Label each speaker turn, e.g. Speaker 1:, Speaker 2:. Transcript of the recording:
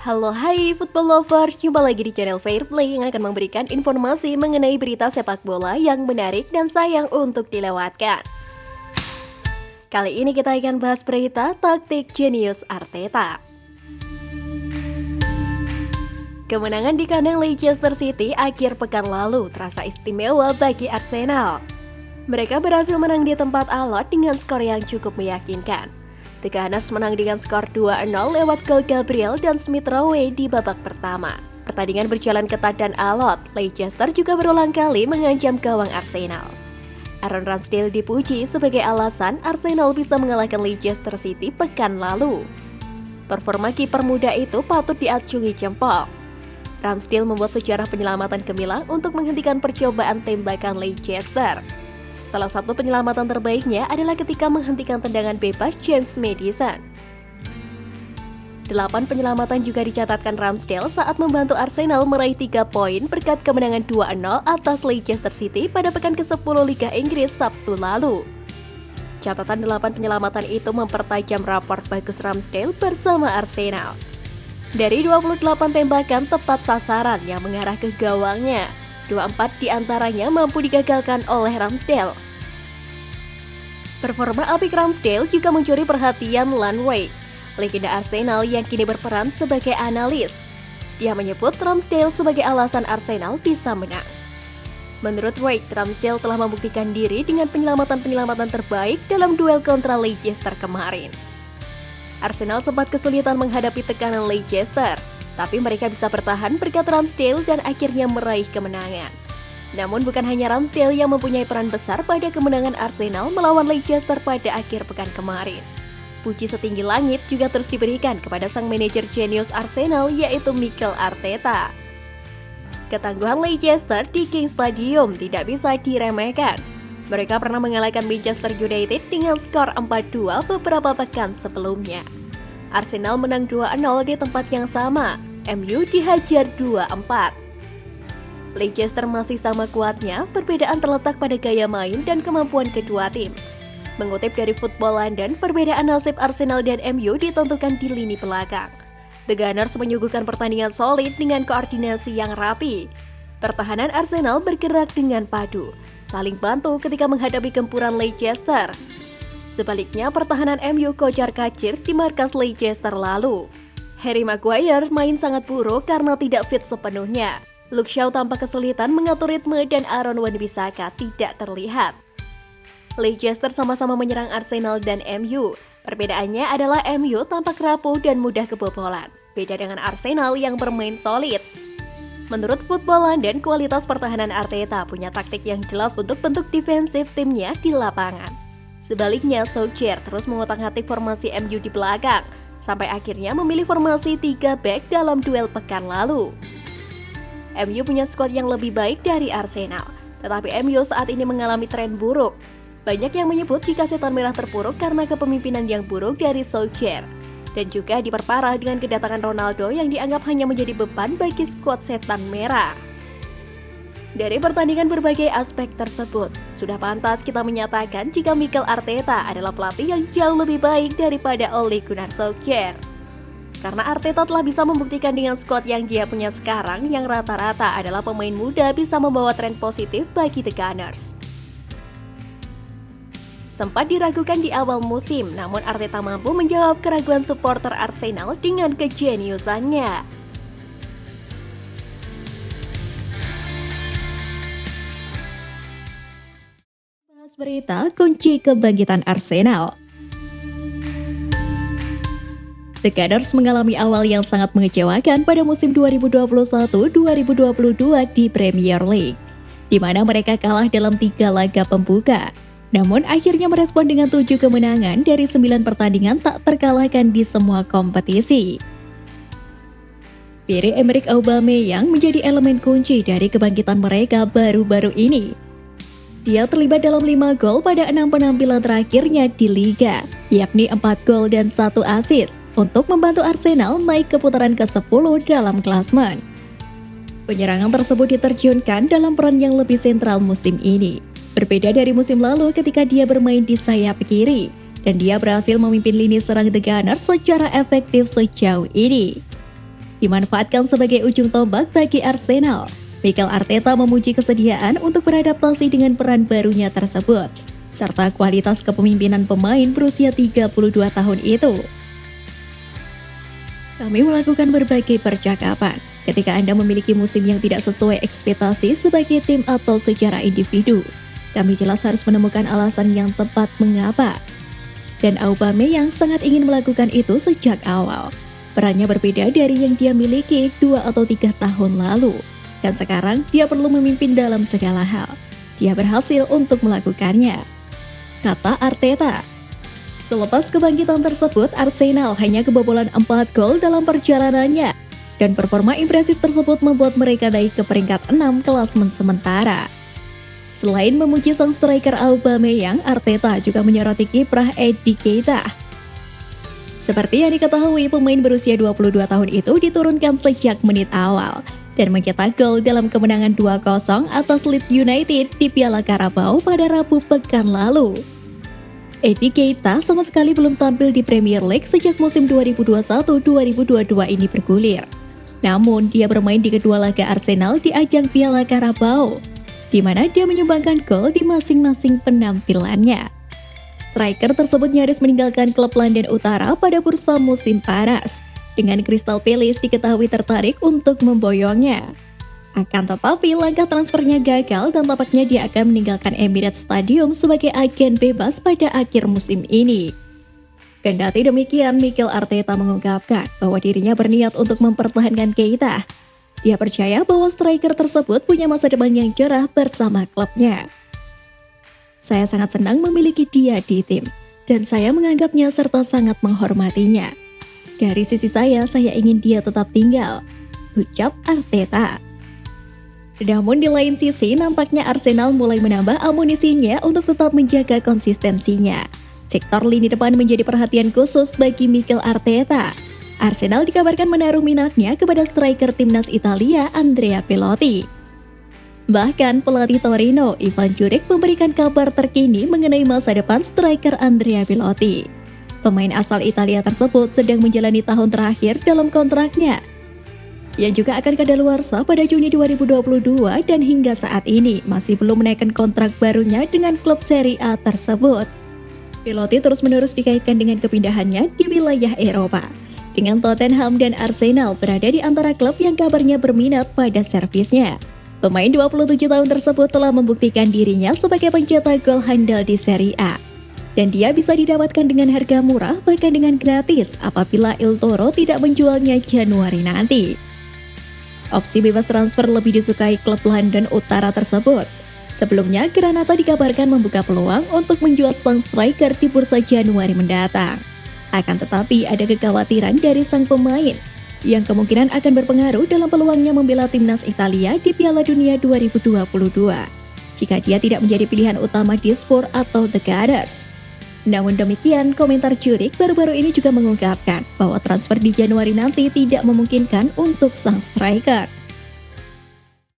Speaker 1: Halo hai football lovers, jumpa lagi di channel Fair Play yang akan memberikan informasi mengenai berita sepak bola yang menarik dan sayang untuk dilewatkan. Kali ini kita akan bahas berita taktik jenius Arteta. Kemenangan di kandang Leicester City akhir pekan lalu terasa istimewa bagi Arsenal. Mereka berhasil menang di tempat Alot dengan skor yang cukup meyakinkan. The Gunners menang dengan skor 2-0 lewat gol Gabriel dan Smith Rowe di babak pertama. Pertandingan berjalan ketat dan alot. Leicester juga berulang kali mengancam gawang Arsenal. Aaron Ramsdale dipuji sebagai alasan Arsenal bisa mengalahkan Leicester City pekan lalu. Performa kiper muda itu patut diacungi jempol. Ramsdale membuat sejarah penyelamatan gemilang untuk menghentikan percobaan tembakan Leicester. Salah satu penyelamatan terbaiknya adalah ketika menghentikan tendangan bebas James Maddison. 8 penyelamatan juga dicatatkan Ramsdale saat membantu Arsenal meraih 3 poin berkat kemenangan 2-0 atas Leicester City pada pekan ke-10 Liga Inggris Sabtu lalu. Catatan 8 penyelamatan itu mempertajam rapor bagus Ramsdale bersama Arsenal. Dari 28 tembakan tepat sasaran yang mengarah ke gawangnya, 24 diantaranya mampu digagalkan oleh Ramsdale. Performa apik Ramsdale juga mencuri perhatian Lan Wake, legenda Arsenal yang kini berperan sebagai analis. Dia menyebut Ramsdale sebagai alasan Arsenal bisa menang. Menurut Wake, Ramsdale telah membuktikan diri dengan penyelamatan-penyelamatan terbaik dalam duel kontra Leicester kemarin. Arsenal sempat kesulitan menghadapi tekanan Leicester, tapi mereka bisa bertahan berkat Ramsdale dan akhirnya meraih kemenangan. Namun bukan hanya Ramsdale yang mempunyai peran besar pada kemenangan Arsenal melawan Leicester pada akhir pekan kemarin. Puji setinggi langit juga terus diberikan kepada sang manajer jenius Arsenal yaitu Mikel Arteta. Ketangguhan Leicester di King Stadium tidak bisa diremehkan. Mereka pernah mengalahkan Manchester United dengan skor 4-2 beberapa pekan sebelumnya. Arsenal menang 2-0 di tempat yang sama, MU dihajar 2-4. Leicester masih sama kuatnya, perbedaan terletak pada gaya main dan kemampuan kedua tim. Mengutip dari Football London, perbedaan nasib Arsenal dan MU ditentukan di lini belakang. The Gunners menyuguhkan pertandingan solid dengan koordinasi yang rapi. Pertahanan Arsenal bergerak dengan padu, saling bantu ketika menghadapi gempuran Leicester. Sebaliknya, pertahanan MU kocar-kacir di markas Leicester lalu. Harry Maguire main sangat buruk karena tidak fit sepenuhnya. Luke Shaw tampak kesulitan mengatur ritme dan Aaron Wan-Bissaka tidak terlihat. Leicester sama-sama menyerang Arsenal dan MU. Perbedaannya adalah MU tampak rapuh dan mudah kebobolan. Beda dengan Arsenal yang bermain solid. Menurut Football London, kualitas pertahanan Arteta punya taktik yang jelas untuk bentuk defensif timnya di lapangan. Sebaliknya, Solskjaer terus mengotak-atik formasi MU di belakang, sampai akhirnya memilih formasi 3 back dalam duel pekan lalu. MU punya skuad yang lebih baik dari Arsenal, tetapi MU saat ini mengalami tren buruk. Banyak yang menyebut jika setan merah terpuruk karena kepemimpinan yang buruk dari Solskjaer, dan juga diperparah dengan kedatangan Ronaldo yang dianggap hanya menjadi beban bagi skuad setan merah. Dari pertandingan berbagai aspek tersebut, sudah pantas kita menyatakan jika Mikel Arteta adalah pelatih yang jauh lebih baik daripada Ole Gunnar Solskjaer. Karena Arteta telah bisa membuktikan dengan skuad yang dia punya sekarang yang rata-rata adalah pemain muda bisa membawa tren positif bagi The Gunners. Sempat diragukan di awal musim, namun Arteta mampu menjawab keraguan supporter Arsenal dengan kejeniusannya. Bahas berita kunci kebangkitan Arsenal. The Gunners mengalami awal yang sangat mengecewakan pada musim 2021-2022 di Premier League, di mana mereka kalah dalam 3 laga pembuka. Namun akhirnya merespon dengan 7 kemenangan dari 9 pertandingan tak terkalahkan di semua kompetisi. Pierre-Emerick Aubameyang menjadi elemen kunci dari kebangkitan mereka baru-baru ini. Dia terlibat dalam 5 gol pada 6 penampilan terakhirnya di Liga, yakni 4 gol dan 1 assist, untuk membantu Arsenal naik ke putaran ke-10 dalam klasemen. Penyerangan tersebut diterjunkan dalam peran yang lebih sentral musim ini. Berbeda dari musim lalu ketika dia bermain di sayap kiri, dan dia berhasil memimpin lini serang The Gunners secara efektif sejauh ini.
Speaker 2: dimanfaatkan sebagai ujung tombak bagi Arsenal. Mikel Arteta memuji kesediaan untuk beradaptasi dengan peran barunya tersebut, serta kualitas kepemimpinan pemain berusia 32 tahun itu. Kami melakukan berbagai percakapan. Ketika Anda memiliki musim yang tidak sesuai ekspektasi sebagai tim atau secara individu, kami jelas harus menemukan alasan yang tepat mengapa. Dan Aubameyang sangat ingin melakukan itu sejak awal. Perannya berbeda dari yang dia miliki 2 atau 3 tahun lalu. Dan sekarang dia perlu memimpin dalam segala hal. Dia berhasil untuk melakukannya, kata Arteta. Selepas kebangkitan tersebut, Arsenal hanya kebobolan 4 gol dalam perjalanannya. Dan performa impresif tersebut membuat mereka naik ke peringkat 6 klasemen sementara. Selain memuji sang striker Aubameyang, Arteta juga menyoroti kiprah Eddie Keita. Seperti yang diketahui, pemain berusia 22 tahun itu diturunkan sejak menit awal dan mencetak gol dalam kemenangan 2-0 atas Leeds United di Piala Carabao pada Rabu pekan lalu. Eddie Keita sama sekali belum tampil di Premier League sejak musim 2021-2022 ini bergulir. Namun, dia bermain di kedua laga Arsenal di ajang Piala Carabao, di mana dia menyumbangkan gol di masing-masing penampilannya. Striker tersebut nyaris meninggalkan klub London Utara pada bursa musim panas, dengan Crystal Palace diketahui tertarik untuk memboyongnya. Akan tetapi langkah transfernya gagal dan tampaknya dia akan meninggalkan Emirates Stadium sebagai agen bebas pada akhir musim ini. Kendati demikian, Mikel Arteta mengungkapkan bahwa dirinya berniat untuk mempertahankan Keita. Dia percaya bahwa striker tersebut punya masa depan yang cerah bersama klubnya. Saya sangat senang memiliki dia di tim, dan saya menganggapnya serta sangat menghormatinya. Dari sisi saya ingin dia tetap tinggal, ucap Arteta. Namun di lain sisi, nampaknya Arsenal mulai menambah amunisinya untuk tetap menjaga konsistensinya. Sektor lini depan menjadi perhatian khusus bagi Mikel Arteta. Arsenal dikabarkan menaruh minatnya kepada striker timnas Italia Andrea Belotti. Bahkan pelatih Torino, Ivan Juric, memberikan kabar terkini mengenai masa depan striker Andrea Belotti. Pemain asal Italia tersebut sedang menjalani tahun terakhir dalam kontraknya, yang juga akan kadaluarsa pada Juni 2022 dan hingga saat ini masih belum menaikkan kontrak barunya dengan klub Serie A tersebut. Belotti terus-menerus dikaitkan dengan kepindahannya di wilayah Eropa, dengan Tottenham dan Arsenal berada di antara klub yang kabarnya berminat pada servisnya. Pemain 27 tahun tersebut telah membuktikan dirinya sebagai pencetak gol handal di Serie A. Dan dia bisa didapatkan dengan harga murah bahkan dengan gratis apabila Il Toro tidak menjualnya Januari nanti. Opsi bebas transfer lebih disukai klub London Utara tersebut. Sebelumnya, Granata dikabarkan membuka peluang untuk menjual sang striker di bursa Januari mendatang. Akan tetapi ada kekhawatiran dari sang pemain yang kemungkinan akan berpengaruh dalam peluangnya membela timnas Italia di Piala Dunia 2022 jika dia tidak menjadi pilihan utama di Spurs atau The Gunners. Namun demikian, komentar Juric baru-baru ini juga mengungkapkan bahwa transfer di Januari nanti tidak memungkinkan untuk sang striker.